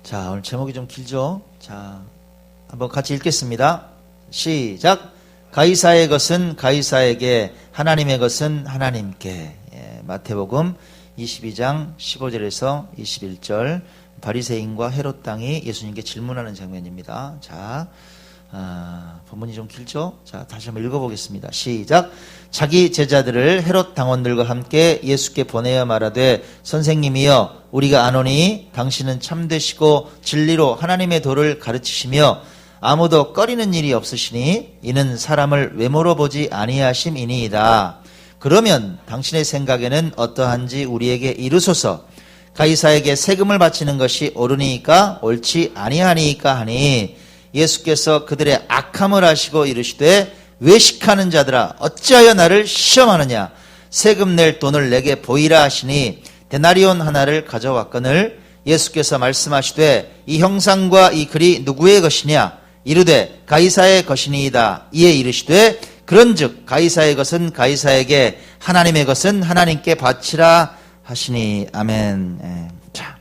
자, 오늘 제목이 좀 길죠? 자, 한번 같이 읽겠습니다. 시작. 가이사의 것은 가이사에게, 하나님의 것은 하나님께. 마태복음 22장 15절에서 21절, 바리새인과 헤롯 당이 예수님께 질문하는 장면입니다. 자, 본문이 좀 길죠? 자, 다시 한번 읽어보겠습니다. 시작. 자기 제자들을 헤롯 당원들과 함께 예수께 보내어 말하되, 선생님이여, 우리가 아노니 당신은 참되시고 진리로 하나님의 도를 가르치시며 아무도 꺼리는 일이 없으시니 이는 사람을 외모로 보지 아니하심이니이다. 그러면 당신의 생각에는 어떠한지 우리에게 이르소서. 가이사에게 세금을 바치는 것이 옳으니까 옳지 아니하니까 하니, 예수께서 그들의 악함을 아시고 이르시되, 외식하는 자들아 어찌하여 나를 시험하느냐. 세금 낼 돈을 내게 보이라 하시니 데나리온 하나를 가져왔거늘, 예수께서 말씀하시되, 이 형상과 이 글이 누구의 것이냐. 이르되 가이사의 것이니이다. 이에 이르시되, 그런즉 가이사의 것은 가이사에게, 하나님의 것은 하나님께 바치라 하시니. 아멘. 자,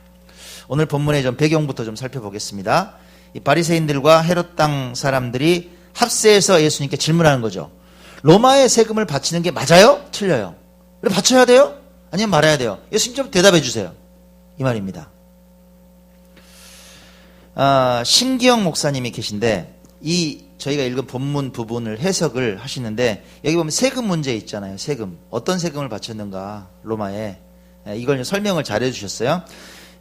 오늘 본문의 좀 배경부터 좀 살펴보겠습니다. 이 바리새인들과 헤롯 땅 사람들이 합세해서 예수님께 질문하는 거죠. 로마의 세금을 바치는 게 맞아요? 틀려요? 그래, 바쳐야 돼요? 아니면 말아야 돼요? 예수님 좀 대답해 주세요. 이 말입니다. 신기영 목사님이 계신데, 이 저희가 읽은 본문 부분을 해석을 하시는데, 여기 보면 세금 문제 있잖아요. 세금. 어떤 세금을 바쳤는가, 로마에. 이걸 설명을 잘 해주셨어요.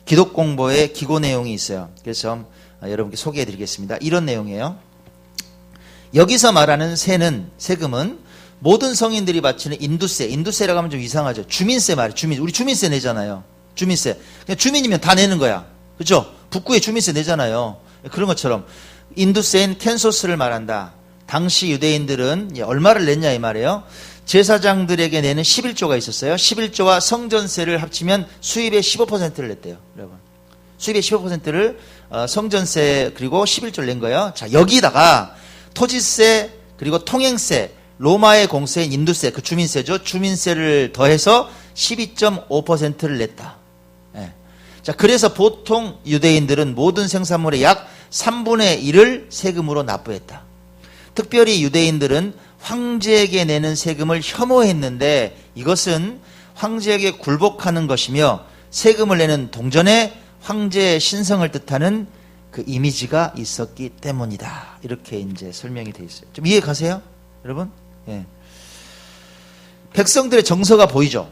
기독공보에 기고 내용이 있어요. 그래서 여러분께 소개해 드리겠습니다. 이런 내용이에요. 여기서 말하는 세금은 모든 성인들이 바치는 인두세라고 하면 좀 이상하죠. 주민세 말이에요. 우리 주민세 내잖아요. 주민세. 그냥 주민이면 다 내는 거야. 그렇죠? 북구에 주민세 내잖아요. 그런 것처럼 인두세인 캔소스를 말한다. 당시 유대인들은 얼마를 냈냐 이 말이에요. 제사장들에게 내는 11조가 있었어요. 11조와 성전세를 합치면 수입의 15%를 냈대요. 여러분, 수입의 15%를 성전세 그리고 11조를 낸 거예요. 자, 여기다가 토지세 그리고 통행세, 로마의 공세인 인두세, 그 주민세죠. 주민세를 더해서 12.5%를 냈다. 예. 자, 그래서 보통 유대인들은 모든 생산물의 약 3분의 1을 세금으로 납부했다. 특별히 유대인들은 황제에게 내는 세금을 혐오했는데, 이것은 황제에게 굴복하는 것이며 세금을 내는 동전에 황제의 신성을 뜻하는 그 이미지가 있었기 때문이다. 이렇게 이제 설명이 되어 있어요. 좀 이해 가세요? 여러분? 예. 백성들의 정서가 보이죠?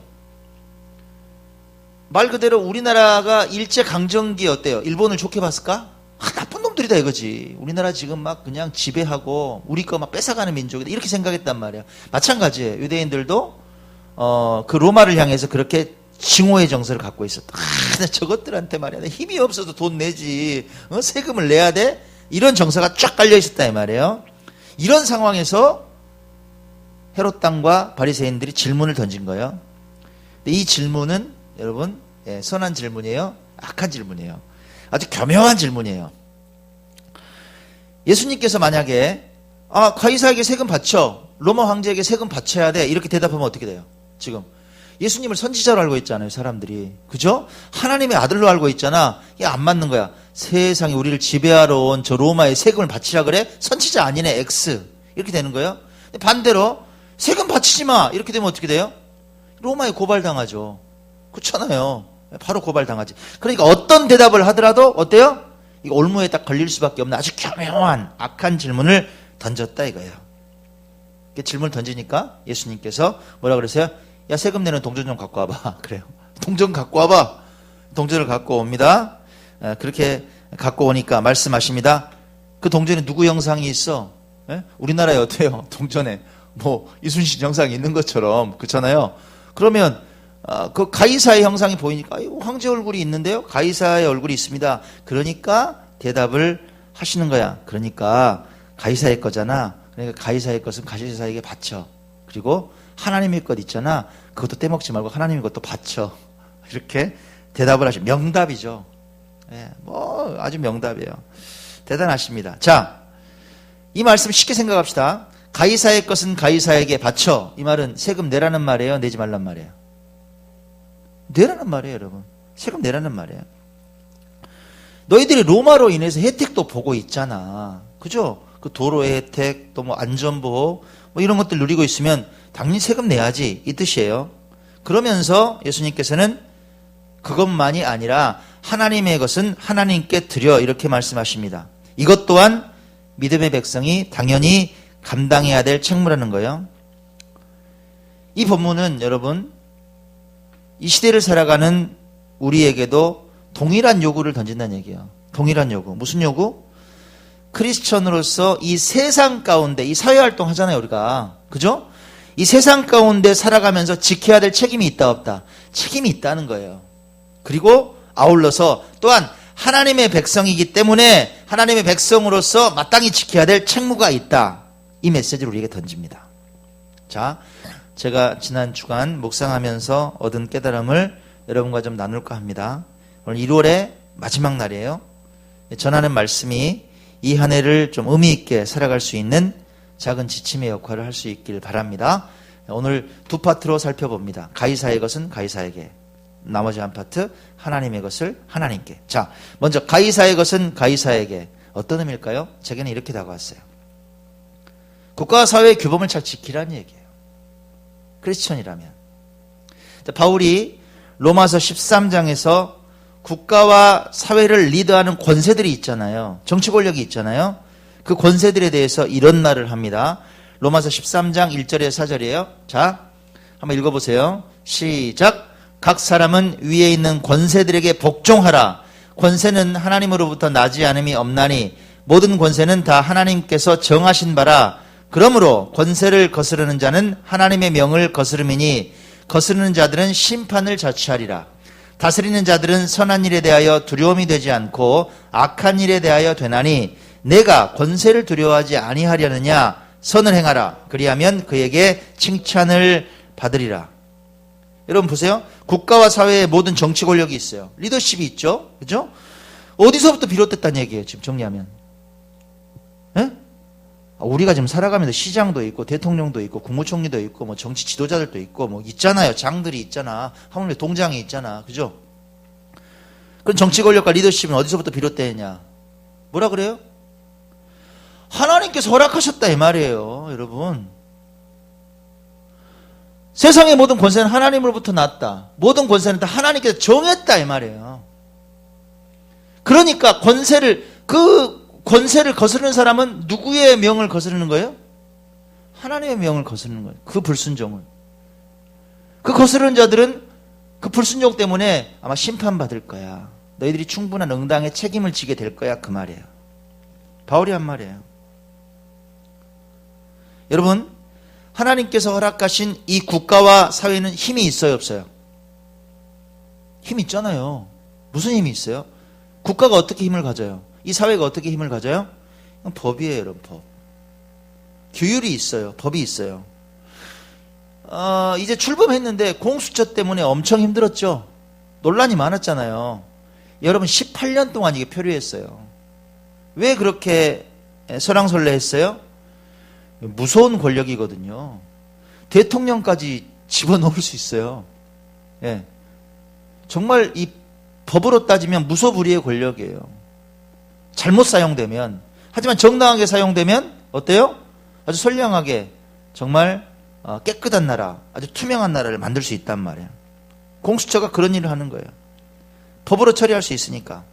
말 그대로 우리나라가 일제강점기에 어때요? 일본을 좋게 봤을까? 나쁜 놈들이다 이거지. 우리나라 지금 막 그냥 지배하고 우리 거 막 뺏어가는 민족이다. 이렇게 생각했단 말이야. 마찬가지예요. 유대인들도 그 로마를 향해서 그렇게 징호의 정서를 갖고 있었다. 저것들한테 말이야. 힘이 없어도 돈 내지. 세금을 내야 돼? 이런 정서가 쫙 깔려 있었다 이 말이에요. 이런 상황에서 헤롯 당과 바리새인들이 질문을 던진 거예요. 근데 이 질문은 여러분, 선한 질문이에요? 악한 질문이에요? 아주 교묘한 질문이에요. 예수님께서 만약에 가이사에게 세금 바쳐, 로마 황제에게 세금 바쳐야 돼, 이렇게 대답하면 어떻게 돼요? 지금 예수님을 선지자로 알고 있잖아요, 사람들이. 그죠? 하나님의 아들로 알고 있잖아. 이게 안 맞는 거야. 세상에 우리를 지배하러 온 저 로마에 세금을 바치라 그래? 선지자 아니네, X. 이렇게 되는 거예요. 반대로 세금 바치지 마, 이렇게 되면 어떻게 돼요? 로마에 고발당하죠. 그렇잖아요. 바로 고발당하지. 그러니까 어떤 대답을 하더라도 어때요? 이거 올무에 딱 걸릴 수밖에 없는 아주 교묘한 악한 질문을 던졌다 이거예요. 질문을 던지니까 예수님께서 뭐라 그러세요? 야, 세금 내는 동전 좀 갖고 와봐. 그래요. 동전 갖고 와봐. 동전을 갖고 옵니다. 그렇게 갖고 오니까 말씀하십니다. 그 동전에 누구 형상이 있어? 우리나라에 어때요? 동전에 뭐 이순신 형상이 있는 것처럼. 그렇잖아요. 그러면 그 가이사의 형상이 보이니까 황제 얼굴이 있는데요? 가이사의 얼굴이 있습니다. 그러니까 대답을 하시는 거야. 그러니까 가이사의 거잖아. 그러니까 가이사의 것은 가이사에게 바쳐. 그리고 하나님의 것 있잖아. 그것도 떼먹지 말고 하나님의 것도 바쳐. 이렇게 대답을 하시죠. 명답이죠. 뭐 아주 명답이에요. 대단하십니다. 자, 이 말씀 쉽게 생각합시다. 가이사의 것은 가이사에게 바쳐. 이 말은 세금 내라는 말이에요? 내지 말란 말이에요? 내라는 말이에요, 여러분. 세금 내라는 말이에요. 너희들이 로마로 인해서 혜택도 보고 있잖아. 그죠? 그 도로의 혜택, 또 뭐 안전보호, 뭐 이런 것들 누리고 있으면 당연히 세금 내야지. 이 뜻이에요. 그러면서 예수님께서는 그것만이 아니라 하나님의 것은 하나님께 드려 이렇게 말씀하십니다. 이것 또한 믿음의 백성이 당연히 감당해야 될 책무라는 거예요. 이 본문은 여러분 이 시대를 살아가는 우리에게도 동일한 요구를 던진다는 얘기예요. 동일한 요구. 무슨 요구? 크리스천으로서 이 세상 가운데 이 사회활동 하잖아요 우리가. 그죠? 이 세상 가운데 살아가면서 지켜야 될 책임이 있다 없다? 책임이 있다는 거예요. 그리고 아울러서 또한 하나님의 백성이기 때문에 하나님의 백성으로서 마땅히 지켜야 될 책무가 있다. 이 메시지를 우리에게 던집니다. 자, 제가 지난 주간 묵상하면서 얻은 깨달음을 여러분과 좀 나눌까 합니다. 오늘 1월의 마지막 날이에요. 전하는 말씀이 이 한 해를 좀 의미 있게 살아갈 수 있는 작은 지침의 역할을 할 수 있길 바랍니다. 오늘 두 파트로 살펴봅니다. 가이사의 것은 가이사에게, 나머지 한 파트 하나님의 것을 하나님께. 자, 먼저 가이사의 것은 가이사에게. 어떤 의미일까요? 제게는 이렇게 다가왔어요. 국가와 사회의 규범을 잘 지키라는 얘기예요. 크리스천이라면. 바울이 로마서 13장에서 국가와 사회를 리드하는 권세들이 있잖아요. 정치 권력이 있잖아요. 그 권세들에 대해서 이런 말을 합니다. 로마서 13장 1절에 4절이에요. 자, 한번 읽어보세요. 시작. 각 사람은 위에 있는 권세들에게 복종하라. 권세는 하나님으로부터 나지 않음이 없나니 모든 권세는 다 하나님께서 정하신 바라. 그러므로 권세를 거스르는 자는 하나님의 명을 거스름이니 거스르는 자들은 심판을 자취하리라. 다스리는 자들은 선한 일에 대하여 두려움이 되지 않고 악한 일에 대하여 되나니 내가 권세를 두려워하지 아니하려느냐. 선을 행하라. 그리하면 그에게 칭찬을 받으리라. 여러분 보세요. 국가와 사회의 모든 정치 권력이 있어요. 리더십이 있죠. 그죠? 어디서부터 비롯됐다는 얘기예요. 지금 정리하면. 예? 우리가 지금 살아가면서 시장도 있고 대통령도 있고 국무총리도 있고 뭐 정치 지도자들도 있고 뭐 있잖아요. 장들이 있잖아. 하물며 동장이 있잖아. 그죠? 그럼 정치 권력과 리더십은 어디서부터 비롯되느냐? 뭐라 그래요? 하나님께서 허락하셨다 이 말이에요. 여러분. 세상의 모든 권세는 하나님으로부터 났다. 모든 권세는 다 하나님께서 정했다 이 말이에요. 그러니까 그 권세를 거스르는 사람은 누구의 명을 거스르는 거예요? 하나님의 명을 거스르는 거예요. 그 불순종을. 그 거스르는 자들은 그 불순종 때문에 아마 심판받을 거야. 너희들이 충분한 응당의 책임을 지게 될 거야. 그 말이에요. 바울이 한 말이에요. 여러분, 하나님께서 허락하신 이 국가와 사회는 힘이 있어요, 없어요? 힘 있잖아요. 무슨 힘이 있어요? 국가가 어떻게 힘을 가져요? 이 사회가 어떻게 힘을 가져요? 법이에요, 여러분, 법. 규율이 있어요. 법이 있어요. 이제 출범했는데 공수처 때문에 엄청 힘들었죠. 논란이 많았잖아요. 여러분 18년 동안 이게 표류했어요. 왜 그렇게 설왕설래했어요? 무서운 권력이거든요. 대통령까지 집어넣을 수 있어요. 예. 정말 이 법으로 따지면 무소불위의 권력이에요. 잘못 사용되면. 하지만 정당하게 사용되면 어때요? 아주 선량하게 정말 깨끗한 나라, 아주 투명한 나라를 만들 수 있단 말이에요. 공수처가 그런 일을 하는 거예요. 법으로 처리할 수 있으니까.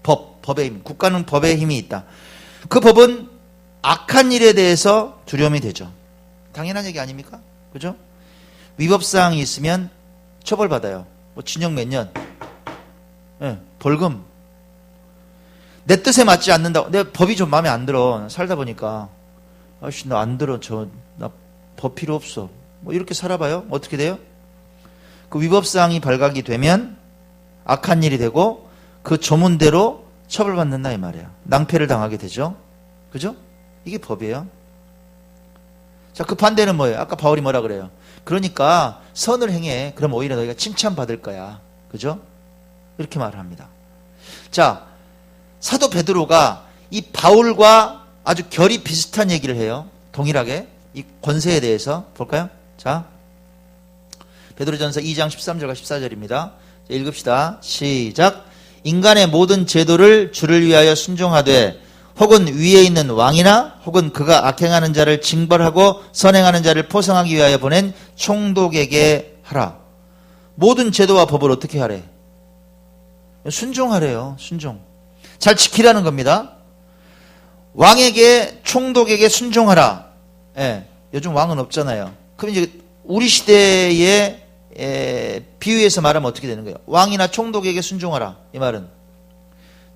법의 힘. 국가는 법의 힘이 있다. 그 법은 악한 일에 대해서 두려움이 되죠. 당연한 얘기 아닙니까? 그죠? 위법사항이 있으면 처벌받아요. 뭐 징역 몇 년. 네, 벌금. 내 뜻에 맞지 않는다. 내 법이 좀 마음에 안 들어. 살다 보니까. 아이씨, 나 안 들어. 나 법 필요 없어. 뭐 이렇게 살아봐요. 어떻게 돼요? 그 위법사항이 발각이 되면 악한 일이 되고 그 조문대로 처벌받는다 이 말이에요. 낭패를 당하게 되죠. 그죠? 이게 법이에요. 자, 그 반대는 뭐예요? 아까 바울이 뭐라 그래요? 그러니까 선을 행해. 그럼 오히려 너희가 칭찬받을 거야. 그죠? 이렇게 말합니다. 자, 사도 베드로가 이 바울과 아주 결이 비슷한 얘기를 해요. 동일하게. 이 권세에 대해서 볼까요? 자, 베드로전서 2장 13절과 14절입니다. 읽읍시다. 시작. 인간의 모든 제도를 주를 위하여 순종하되 혹은 위에 있는 왕이나 혹은 그가 악행하는 자를 징벌하고 선행하는 자를 포성하기 위하여 보낸 총독에게 하라. 모든 제도와 법을 어떻게 하래? 순종하래요. 순종. 잘 지키라는 겁니다. 왕에게, 총독에게 순종하라. 예, 요즘 왕은 없잖아요. 그럼 이제 우리 시대의 비유해서 말하면 어떻게 되는 거예요? 왕이나 총독에게 순종하라. 이 말은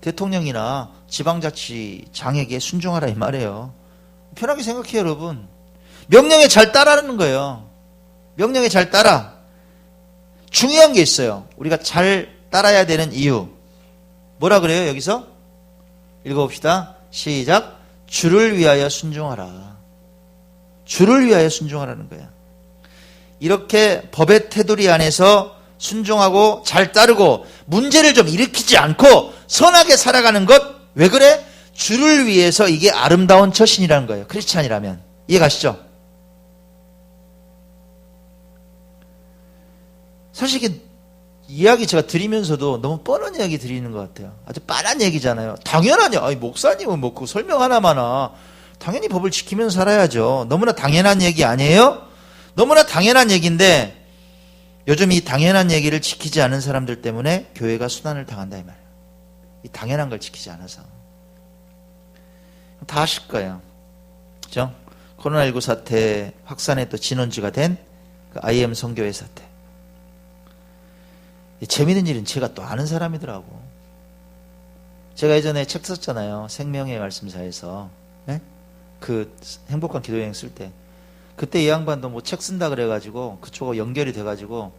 대통령이나 지방자치장에게 순종하라 이 말이에요. 편하게 생각해요, 여러분. 명령에 잘 따르는 거예요. 명령에 잘 따라. 중요한 게 있어요. 우리가 잘 따라야 되는 이유. 뭐라 그래요, 여기서? 읽어봅시다. 시작. 주를 위하여 순종하라. 주를 위하여 순종하라는 거야. 이렇게 법의 테두리 안에서 순종하고 잘 따르고 문제를 좀 일으키지 않고 선하게 살아가는 것. 왜 그래? 주를 위해서. 이게 아름다운 처신이라는 거예요. 크리스찬이라면. 이해가시죠? 사실 이게 이야기 제가 드리면서도 너무 뻔한 이야기 드리는 것 같아요. 아주 뻔한 얘기잖아요. 당연하냐? 아니, 목사님은 뭐 그 설명 하나마나 당연히 법을 지키면서 살아야죠. 너무나 당연한 얘기 아니에요? 너무나 당연한 얘기인데 요즘 이 당연한 얘기를 지키지 않은 사람들 때문에 교회가 순환을 당한다 이 말이에요. 이 당연한 걸 지키지 않아서. 다 아실 거예요. 그죠? 코로나19 사태 확산의 또 진원지가 된 그 IM 선교회 사태. 재미있는 일은 제가 또 아는 사람이더라고. 제가 예전에 책 썼잖아요. 생명의 말씀사에서. 네? 그 행복한 기도여행 쓸 때. 그때 이 양반도 뭐 책 쓴다 그래가지고 그쪽하고 연결이 돼가지고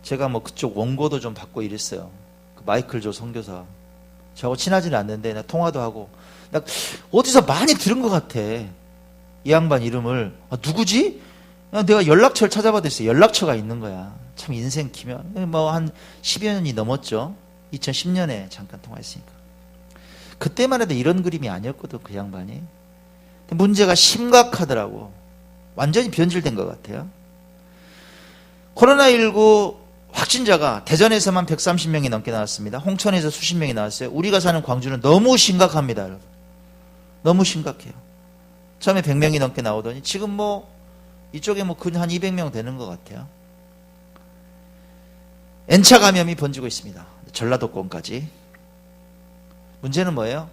제가 뭐 그쪽 원고도 좀 받고 이랬어요. 그 마이클 조 선교사. 저하고 친하지는 않는데 나 통화도 하고. 나 어디서 많이 들은 것 같아. 이 양반 이름을. 아, 누구지? 내가 연락처를 찾아봤더니 연락처가 있는 거야. 참 인생 기면. 뭐 한 10여 년이 넘었죠. 2010년에 잠깐 통화했으니까. 그때만 해도 이런 그림이 아니었거든, 그 양반이. 문제가 심각하더라고. 완전히 변질된 것 같아요. 코로나19 확진자가 대전에서만 130명이 넘게 나왔습니다. 홍천에서 수십 명이 나왔어요. 우리가 사는 광주는 너무 심각합니다, 여러분. 너무 심각해요. 처음에 100명이 넘게 나오더니 지금 뭐 이쪽에 뭐 근 한 200명 되는 것 같아요. N차 감염이 번지고 있습니다. 전라도권까지. 문제는 뭐예요?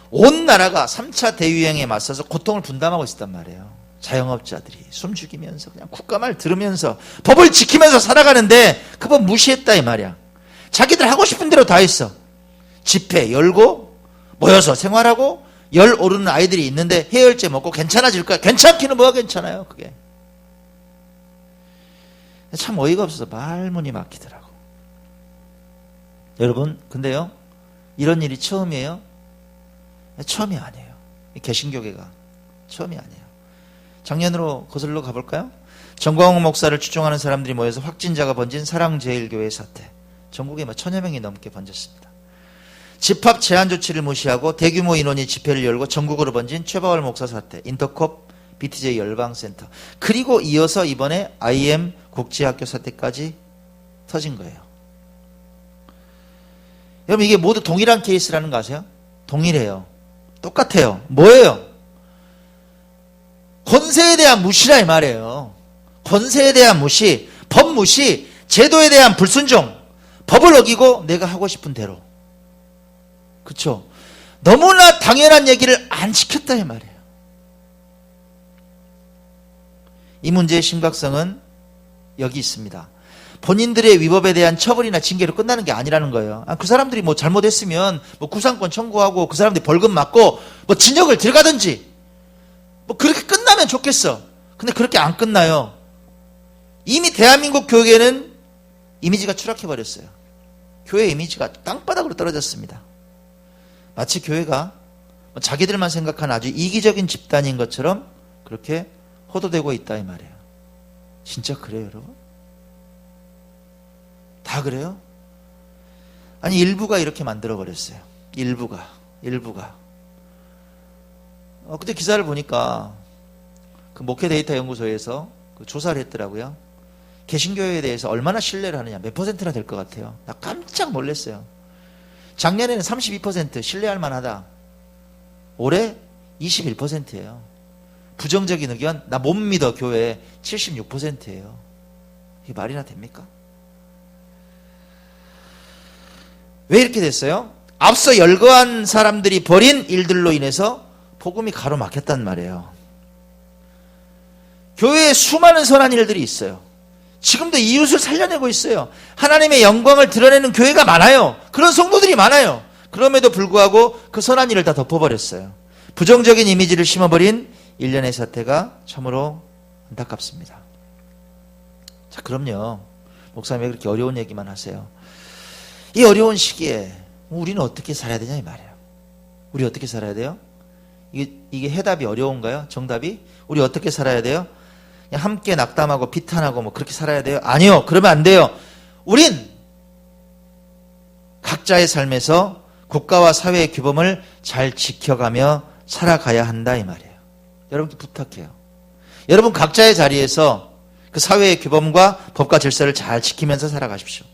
온 나라가 3차 대유행에 맞서서 고통을 분담하고 있었단 말이에요. 자영업자들이 숨 죽이면서 그냥 국가말 들으면서 법을 지키면서 살아가는데 그 법 무시했다 이 말이야. 자기들 하고 싶은 대로 다 했어. 집회 열고 모여서 생활하고 열 오르는 아이들이 있는데 해열제 먹고 괜찮아질 거야. 괜찮기는 뭐가 괜찮아요 그게. 참 어이가 없어서 말문이 막히더라고. 여러분 근데요 이런 일이 처음이에요? 처음이 아니에요. 개신교계가 처음이 아니에요. 작년으로 거슬러 가볼까요? 정광훈 목사를 추종하는 사람들이 모여서 확진자가 번진 사랑제일교회 사태. 전국에 1000여 명이 넘게 번졌습니다. 집합 제한 조치를 무시하고 대규모 인원이 집회를 열고 전국으로 번진 최바월 목사 사태. 인터콥 BTJ 열방센터. 그리고 이어서 이번에 IM 국제학교 사태까지 터진 거예요. 여러분 이게 모두 동일한 케이스라는 거 아세요? 동일해요. 똑같아요. 뭐예요? 권세에 대한 무시라 이 말이에요. 권세에 대한 무시, 법 무시, 제도에 대한 불순종, 법을 어기고 내가 하고 싶은 대로. 그렇죠? 너무나 당연한 얘기를 안 지켰다 이 말이에요. 이 문제의 심각성은 여기 있습니다. 본인들의 위법에 대한 처벌이나 징계로 끝나는 게 아니라는 거예요. 그 사람들이 뭐 잘못했으면 뭐 구상권 청구하고 그 사람들이 벌금 맞고 뭐 징역을 들어가든지 뭐 그렇게 끝나면 좋겠어. 근데 그렇게 안 끝나요. 이미 대한민국 교회는 이미지가 추락해버렸어요. 교회 이미지가 땅바닥으로 떨어졌습니다. 마치 교회가 자기들만 생각하는 아주 이기적인 집단인 것처럼 그렇게 호도되고 있다 이 말이에요. 진짜 그래요 여러분? 다 그래요? 아니 일부가 이렇게 만들어버렸어요. 일부가 그때 기사를 보니까 그 목회 데이터 연구소에서 그 조사를 했더라고요. 개신교회에 대해서 얼마나 신뢰를 하느냐 몇 %나 될 것 같아요. 나 깜짝 놀랐어요. 작년에는 32% 신뢰할 만하다. 올해 21%예요. 부정적인 의견, 나 못 믿어 교회 76%예요. 이게 말이나 됩니까? 왜 이렇게 됐어요? 앞서 열거한 사람들이 벌인 일들로 인해서 복음이 가로막혔단 말이에요. 교회에 수많은 선한 일들이 있어요. 지금도 이웃을 살려내고 있어요. 하나님의 영광을 드러내는 교회가 많아요. 그런 성도들이 많아요. 그럼에도 불구하고 그 선한 일을 다 덮어버렸어요. 부정적인 이미지를 심어버린 일련의 사태가 참으로 안타깝습니다. 자, 그럼요. 목사님 왜 그렇게 어려운 얘기만 하세요? 이 어려운 시기에 우리는 어떻게 살아야 되냐 이 말이에요. 우리 어떻게 살아야 돼요? 이게 해답이 어려운가요? 정답이? 우리 어떻게 살아야 돼요? 그냥 함께 낙담하고 비탄하고 뭐 그렇게 살아야 돼요? 아니요. 그러면 안 돼요. 우린 각자의 삶에서 국가와 사회의 규범을 잘 지켜가며 살아가야 한다 이 말이에요. 여러분께 부탁해요. 여러분 각자의 자리에서 그 사회의 규범과 법과 질서를 잘 지키면서 살아가십시오.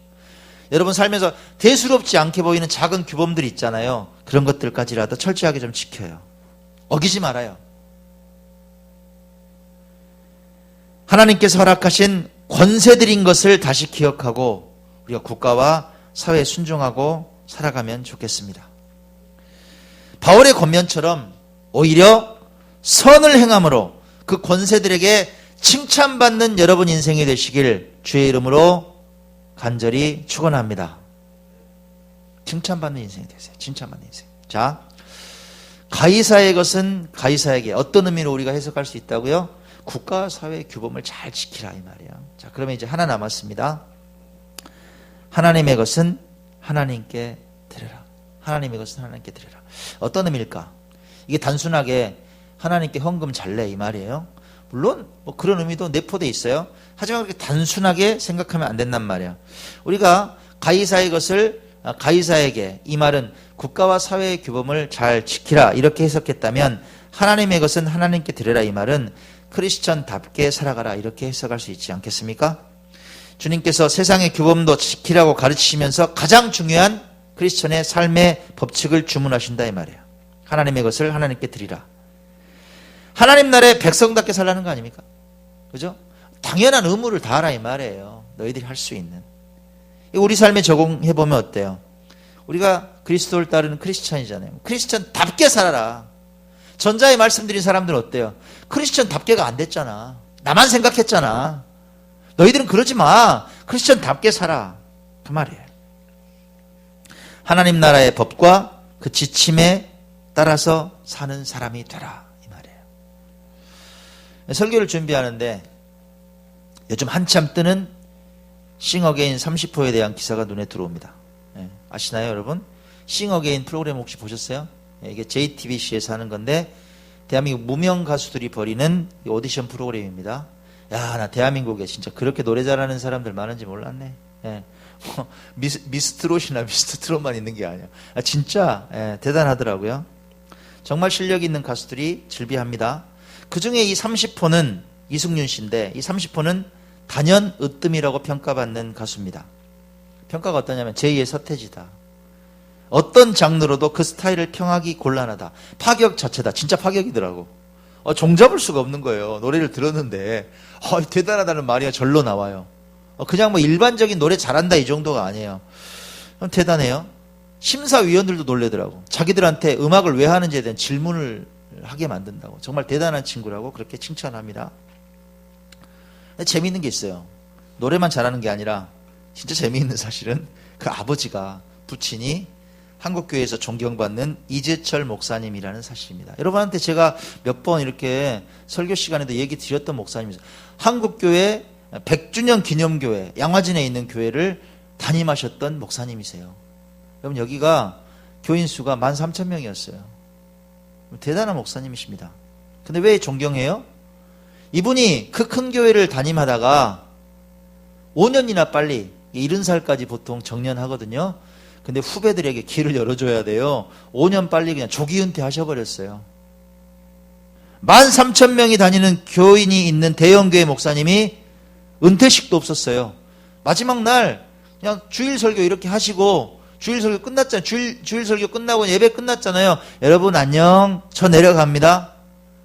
여러분 삶에서 대수롭지 않게 보이는 작은 규범들이 있잖아요. 그런 것들까지라도 철저하게 좀 지켜요. 어기지 말아요. 하나님께서 허락하신 권세들인 것을 다시 기억하고 우리가 국가와 사회에 순종하고 살아가면 좋겠습니다. 바울의 권면처럼 오히려 선을 행함으로 그 권세들에게 칭찬받는 여러분 인생이 되시길 주의 이름으로 간절히 축원합니다. 칭찬받는 인생이 되세요. 칭찬받는 인생. 자, 가이사의 것은 가이사에게 어떤 의미로 우리가 해석할 수 있다고요? 국가 사회의 규범을 잘 지키라 이 말이에요. 자, 그러면 이제 하나 남았습니다. 하나님의 것은 하나님께 드려라. 하나님의 것은 하나님께 드려라. 어떤 의미일까? 이게 단순하게 하나님께 헌금 잘내 이 말이에요. 물론 뭐 그런 의미도 내포되어 있어요. 하지만 그렇게 단순하게 생각하면 안 된단 말이에요. 우리가 가이사의 것을 가이사에게, 이 말은 국가와 사회의 규범을 잘 지키라 이렇게 해석했다면 하나님의 것은 하나님께 드려라 이 말은 크리스천답게 살아가라 이렇게 해석할 수 있지 않겠습니까? 주님께서 세상의 규범도 지키라고 가르치시면서 가장 중요한 크리스천의 삶의 법칙을 주문하신다 이 말이에요. 하나님의 것을 하나님께 드리라. 하나님 나라의 백성답게 살라는 거 아닙니까? 그죠? 당연한 의무를 다하라 이 말이에요. 너희들이 할 수 있는. 우리 삶에 적용해보면 어때요? 우리가 그리스도를 따르는 크리스천이잖아요. 크리스천답게 살아라. 전자에 말씀드린 사람들은 어때요? 크리스천답게가 안 됐잖아. 나만 생각했잖아. 너희들은 그러지 마. 크리스천답게 살아. 그 말이에요. 하나님 나라의 법과 그 지침에 따라서 사는 사람이 되라. 이 말이에요. 설교를 준비하는데 요즘 한참 뜨는 싱어게인 30호에 대한 기사가 눈에 들어옵니다. 아시나요, 여러분? 싱어게인 프로그램 혹시 보셨어요? 이게 JTBC에서 하는 건데 대한민국 무명 가수들이 벌이는 오디션 프로그램입니다. 야, 나 대한민국에 진짜 그렇게 노래 잘하는 사람들 많은지 몰랐네. 미스트롯이나 미스트트롯만 있는 게 아니야. 진짜 대단하더라고요. 정말 실력 있는 가수들이 즐비합니다. 그중에 이 30호는 이승윤 씨인데 이 30호는 단연 으뜸이라고 평가받는 가수입니다. 평가가 어떠냐면 제2의 서태지다. 어떤 장르로도 그 스타일을 평하기 곤란하다. 파격 자체다. 진짜 파격이더라고. 종잡을 수가 없는 거예요. 노래를 들었는데 대단하다는 말이 절로 나와요. 그냥 뭐 일반적인 노래 잘한다 이 정도가 아니에요. 대단해요. 심사위원들도 놀래더라고. 자기들한테 음악을 왜 하는지에 대한 질문을 하게 만든다고. 정말 대단한 친구라고 그렇게 칭찬합니다. 재미있는 게 있어요. 노래만 잘하는 게 아니라 진짜 재미있는 사실은 그 아버지가 부친이 한국교회에서 존경받는 이재철 목사님이라는 사실입니다. 여러분한테 제가 몇 번 이렇게 설교 시간에도 얘기 드렸던 목사님이죠. 한국교회 100주년 기념교회 양화진에 있는 교회를 담임하셨던 목사님이세요. 여러분 여기가 교인 수가 13,000명이었어요. 대단한 목사님이십니다. 근데 왜 존경해요? 이분이 그 큰 교회를 담임하다가 5년이나 빨리 70살까지 보통 정년하거든요. 근데 후배들에게 길을 열어줘야 돼요. 5년 빨리 그냥 조기 은퇴하셔버렸어요. 13,000명이 다니는 교인이 있는 대형교회 목사님이 은퇴식도 없었어요. 마지막 날 그냥 주일 설교 이렇게 하시고 주일 설교 끝났잖아요. 주일 설교 끝나고 예배 끝났잖아요. 여러분 안녕. 저 내려갑니다.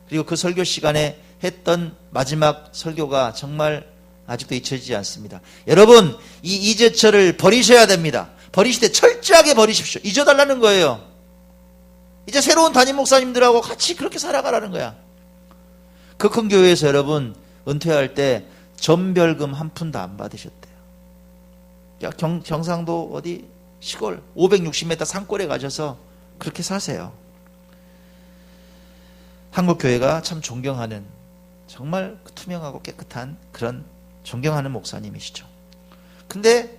그리고 그 설교 시간에 했던 마지막 설교가 정말 아직도 잊혀지지 않습니다. 여러분, 이 이재철을 버리셔야 됩니다. 버리실 때 철저하게 버리십시오. 잊어달라는 거예요. 이제 새로운 담임 목사님들하고 같이 그렇게 살아가라는 거야. 그 큰 교회에서 여러분 은퇴할 때 전별금 한 푼도 안 받으셨대요. 야, 경상도 어디 시골 560m 산골에 가셔서 그렇게 사세요. 한국 교회가 참 존경하는, 정말 투명하고 깨끗한 그런 존경하는 목사님이시죠. 근데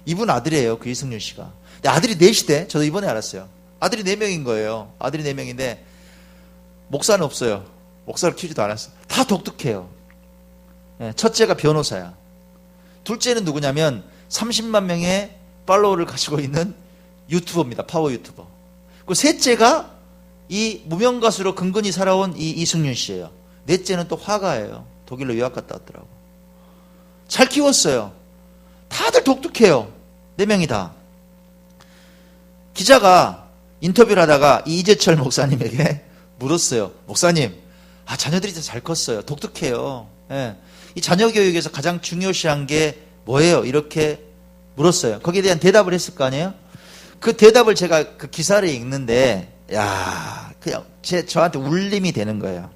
이분 아들이에요. 그 이승윤 씨가. 근데 아들이 넷이대. 저도 이번에 알았어요. 아들이 4명인 거예요. 아들이 4명인데 목사는 없어요. 목사를 키우지도 않았어. 다 독특해요. 첫째가 변호사야. 둘째는 누구냐면 30만 명의 팔로워를 가지고 있는 유튜버입니다. 파워 유튜버. 그 셋째가 이 무명 가수로 근근히 살아온 이 이승윤 씨예요. 넷째는 또 화가예요. 독일로 유학 갔다 왔더라고. 잘 키웠어요. 다들 독특해요. 4명이 다. 기자가 인터뷰를 하다가 이재철 목사님에게 물었어요. 목사님, 자녀들이 잘 컸어요. 독특해요. 예. 이 자녀 교육에서 가장 중요시한 게 뭐예요? 이렇게 물었어요. 거기에 대한 대답을 했을 거 아니에요? 그 대답을 제가 그 기사를 읽는데, 그냥 저한테 울림이 되는 거예요.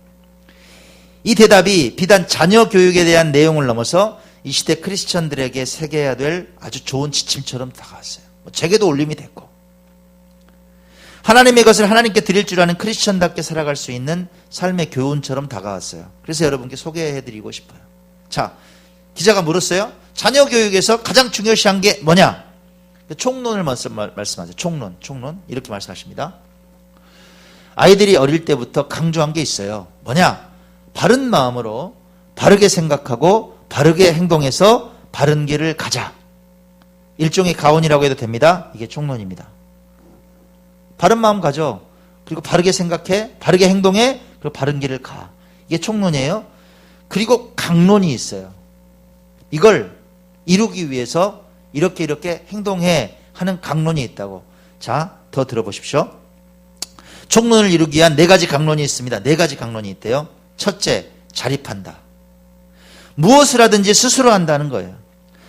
이 대답이 비단 자녀 교육에 대한 내용을 넘어서 이 시대 크리스천들에게 새겨야 될 아주 좋은 지침처럼 다가왔어요. 제게도 울림이 됐고, 하나님의 것을 하나님께 드릴 줄 아는 크리스천답게 살아갈 수 있는 삶의 교훈처럼 다가왔어요. 그래서 여러분께 소개해드리고 싶어요. 자, 기자가 물었어요. 자녀 교육에서 가장 중요시한 게 뭐냐? 총론을 말씀하세요. 총론. 이렇게 말씀하십니다. 아이들이 어릴 때부터 강조한 게 있어요. 뭐냐? 바른 마음으로 바르게 생각하고 바르게 행동해서 바른 길을 가자. 일종의 가온이라고 해도 됩니다. 이게 총론입니다. 바른 마음 가져. 그리고 바르게 생각해. 바르게 행동해. 그리고 바른 길을 가. 이게 총론이에요. 그리고 강론이 있어요. 이걸 이루기 위해서 이렇게 행동해 하는 강론이 있다고. 자, 더 들어보십시오. 총론을 이루기 위한 4가지 강론이 있습니다. 4가지 강론이 있대요. 첫째, 자립한다. 무엇을 하든지 스스로 한다는 거예요.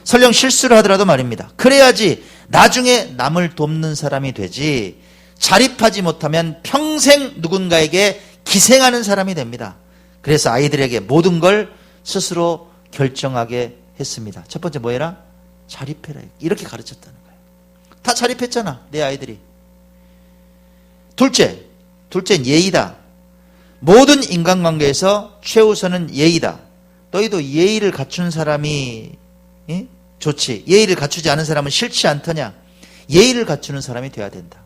설령 실수를 하더라도 말입니다. 그래야지 나중에 남을 돕는 사람이 되지, 자립하지 못하면 평생 누군가에게 기생하는 사람이 됩니다. 그래서 아이들에게 모든 걸 스스로 결정하게 했습니다. 첫 번째 뭐 해라? 자립해라. 이렇게 가르쳤다는 거예요. 다 자립했잖아, 내 아이들이. 둘째는 예의다. 모든 인간관계에서 최우선은 예의다. 너희도 예의를 갖춘 사람이 좋지. 예의를 갖추지 않은 사람은 싫지 않더냐. 예의를 갖추는 사람이 돼야 된다.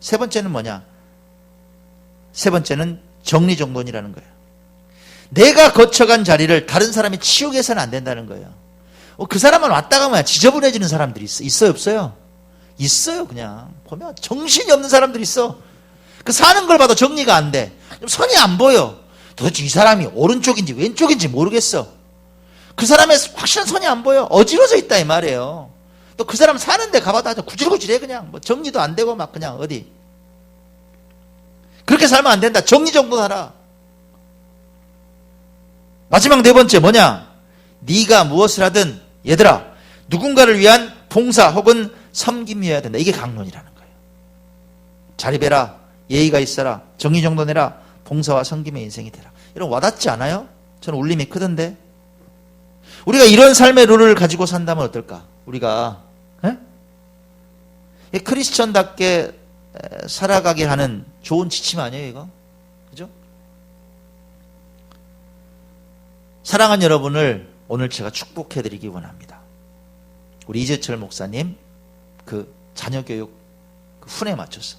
세 번째는 뭐냐? 세 번째는 정리정돈이라는 거예요. 내가 거쳐간 자리를 다른 사람이 치우게서는 안 된다는 거예요. 그 사람은 왔다 가면 지저분해지는 사람들이 있어요, 없어요? 있어요. 그냥 보면 정신이 없는 사람들이 있어. 그 사는 걸 봐도 정리가 안 돼. 선이 안 보여. 도대체 이 사람이 오른쪽인지 왼쪽인지 모르겠어. 그 사람의 확실한 선이 안 보여. 어지러져 있다 이 말이에요. 또 그 사람 사는데 가봐도 아주 구질구질해. 그냥 뭐 정리도 안 되고 막 그냥 어디. 그렇게 살면 안 된다. 정리정돈하라. 마지막 4번째 뭐냐? 네가 무엇을 하든 얘들아, 누군가를 위한 봉사 혹은 섬김이어야 된다. 이게 강론이라는 거예요. 자립해라, 예의가 있어라, 정리정돈해라, 봉사와 섬김의 인생이 되라. 이런 와닿지 않아요? 저는 울림이 크던데. 우리가 이런 삶의 룰을 가지고 산다면 어떨까? 우리가 크리스천답게 살아가게 하는 좋은 지침 아니에요, 이거? 그죠? 사랑하는 여러분을 오늘 제가 축복해드리기 원합니다. 우리 이재철 목사님 그 자녀교육 그 훈에 맞춰서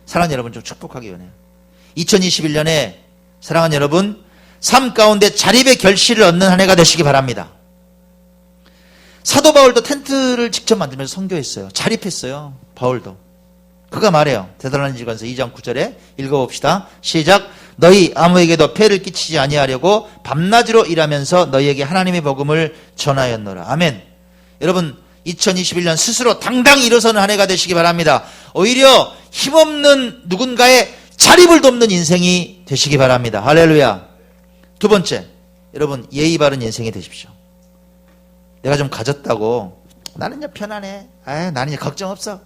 사랑하는 여러분 좀 축복하기 원해요. 2021년에 사랑하는 여러분 삶 가운데 자립의 결실을 얻는 한 해가 되시기 바랍니다. 사도 바울도 텐트를 직접 만들면서 선교했어요. 자립했어요. 바울도. 그가 말해요. 데살로니가전서 2장 9절에 읽어봅시다. 시작. 너희 아무에게도 폐를 끼치지 아니하려고 밤낮으로 일하면서 너희에게 하나님의 복음을 전하였노라. 아멘. 여러분 2021년 스스로 당당히 일어서는 한 해가 되시기 바랍니다. 오히려 힘없는 누군가의 자립을 돕는 인생이 되시기 바랍니다. 할렐루야. 두 번째, 여러분 예의 바른 인생이 되십시오. 내가 좀 가졌다고 나는 이제 편안해. 나는 이제 걱정 없어.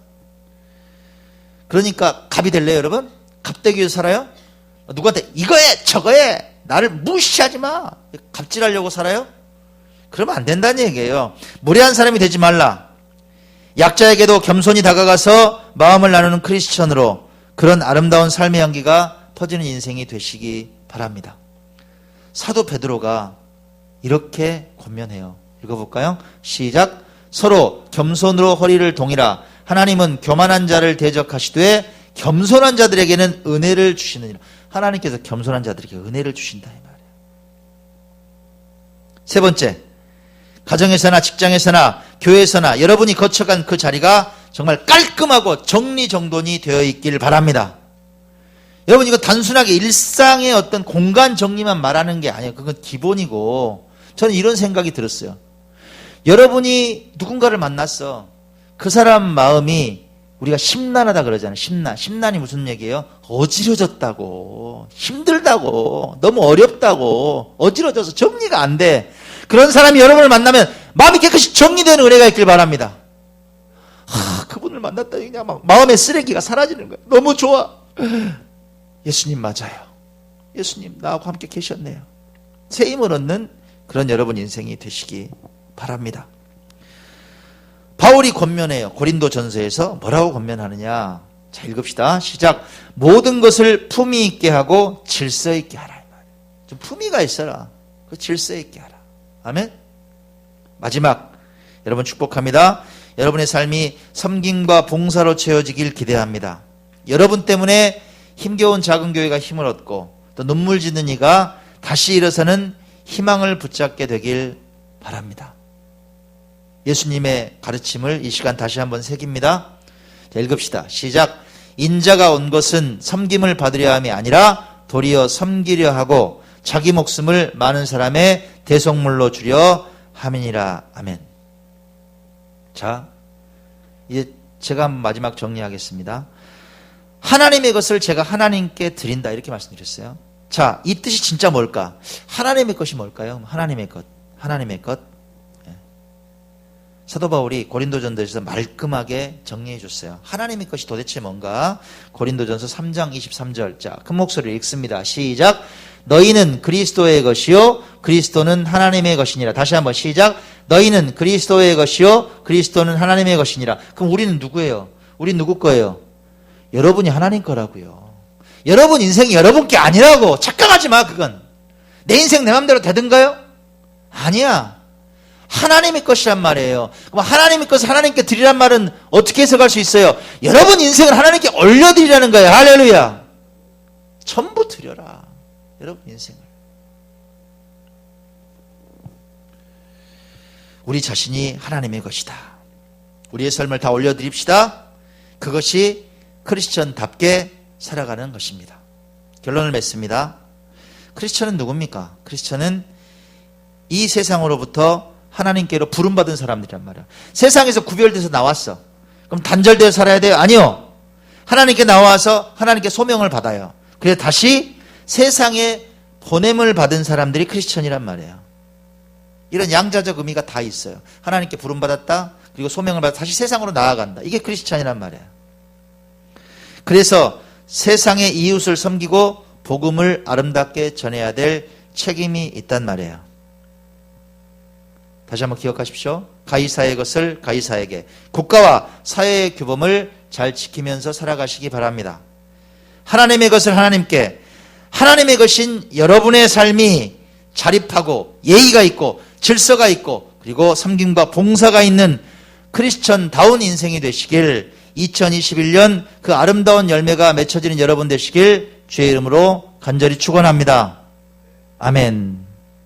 그러니까 갑이 될래요, 여러분? 갑되기 위해서 살아요? 누구한테 이거 해 저거 해 나를 무시하지 마. 갑질하려고 살아요? 그러면 안 된다는 얘기예요. 무례한 사람이 되지 말라. 약자에게도 겸손히 다가가서 마음을 나누는 크리스천으로 그런 아름다운 삶의 향기가 퍼지는 인생이 되시기 바랍니다. 사도 베드로가 이렇게 권면해요. 읽어볼까요? 시작. 서로 겸손으로 허리를 동이라. 하나님은 교만한 자를 대적하시되 겸손한 자들에게는 은혜를 주시느니라. 하나님께서 겸손한 자들에게 은혜를 주신다 이 말이에요. 세 번째, 가정에서나 직장에서나 교회에서나 여러분이 거쳐간 그 자리가 정말 깔끔하고 정리정돈이 되어 있길 바랍니다. 여러분 이거 단순하게 일상의 어떤 공간 정리만 말하는 게 아니에요. 그건 기본이고 저는 이런 생각이 들었어요. 여러분이 누군가를 만났어. 그 사람 마음이 우리가 심란하다 그러잖아요. 심란이 무슨 얘기예요? 어지러졌다고, 힘들다고, 너무 어렵다고, 어지러져서 정리가 안 돼. 그런 사람이 여러분을 만나면 마음이 깨끗이 정리되는 은혜가 있길 바랍니다. 그분을 만났다 그냥 막 마음의 쓰레기가 사라지는 거예요. 너무 좋아. 예수님 맞아요. 예수님 나하고 함께 계셨네요. 새 힘을 얻는 그런 여러분 인생이 되시기 바랍니다. 바울이 권면해요. 고린도전서에서 뭐라고 권면하느냐. 자, 읽읍시다. 시작. 모든 것을 품위 있게 하고 질서 있게 하라. 좀 품위가 있어라. 그 질서 있게 하라. 아멘. 마지막 여러분 축복합니다. 여러분의 삶이 섬김과 봉사로 채워지길 기대합니다. 여러분 때문에 힘겨운 작은 교회가 힘을 얻고 또 눈물 짓는 이가 다시 일어서는 희망을 붙잡게 되길 바랍니다. 예수님의 가르침을 이 시간 다시 한번 새깁니다. 자, 읽읍시다. 시작. 인자가 온 것은 섬김을 받으려 함이 아니라 도리어 섬기려 하고 자기 목숨을 많은 사람의 대속물로 주려 함이니라. 아멘. 자, 이제 제가 마지막 정리하겠습니다. 하나님의 것을 제가 하나님께 드린다 이렇게 말씀드렸어요. 자, 이 뜻이 진짜 뭘까? 하나님의 것이 뭘까요? 하나님의 것. 하나님의 것. 사도 바울이 고린도전서에서 말끔하게 정리해 줬어요. 하나님의 것이 도대체 뭔가? 고린도전서 3장 23절. 자, 큰 목소리로 읽습니다. 시작. 너희는 그리스도의 것이요 그리스도는 하나님의 것이니라. 다시 한번 시작. 너희는 그리스도의 것이요 그리스도는 하나님의 것이니라. 그럼 우리는 누구예요? 우리 누구 거예요? 여러분이 하나님 거라고요. 여러분 인생이 여러분 게 아니라고. 착각하지 마. 그건 내 인생 내 맘대로 되든가요? 아니야. 하나님의 것이란 말이에요. 그럼 하나님의 것을 하나님께 드리란 말은 어떻게 해석할 수 있어요? 여러분 인생을 하나님께 올려드리라는 거예요. 할렐루야. 전부 드려라. 여러분 인생을. 우리 자신이 하나님의 것이다. 우리의 삶을 다 올려드립시다. 그것이 크리스천답게 살아가는 것입니다. 결론을 맺습니다. 크리스천은 누굽니까? 크리스천은 이 세상으로부터 하나님께로 부름받은 사람들이란 말이야. 세상에서 구별돼서 나왔어. 그럼 단절되어 살아야 돼요? 아니요. 하나님께 나와서 하나님께 소명을 받아요. 그래서 다시 세상에 보냄을 받은 사람들이 크리스천이란 말이에요. 이런 양자적 의미가 다 있어요. 하나님께 부름받았다. 그리고 소명을 받아 다시 세상으로 나아간다. 이게 크리스천이란 말이에요. 그래서 세상의 이웃을 섬기고 복음을 아름답게 전해야 될 책임이 있단 말이에요. 다시 한번 기억하십시오. 가이사의 것을 가이사에게, 국가와 사회의 규범을 잘 지키면서 살아가시기 바랍니다. 하나님의 것을 하나님께, 하나님의 것인 여러분의 삶이 자립하고 예의가 있고 질서가 있고 그리고 섬김과 봉사가 있는 크리스천다운 인생이 되시길, 2021년 그 아름다운 열매가 맺혀지는 여러분 되시길 주의 이름으로 간절히 축원합니다. 아멘.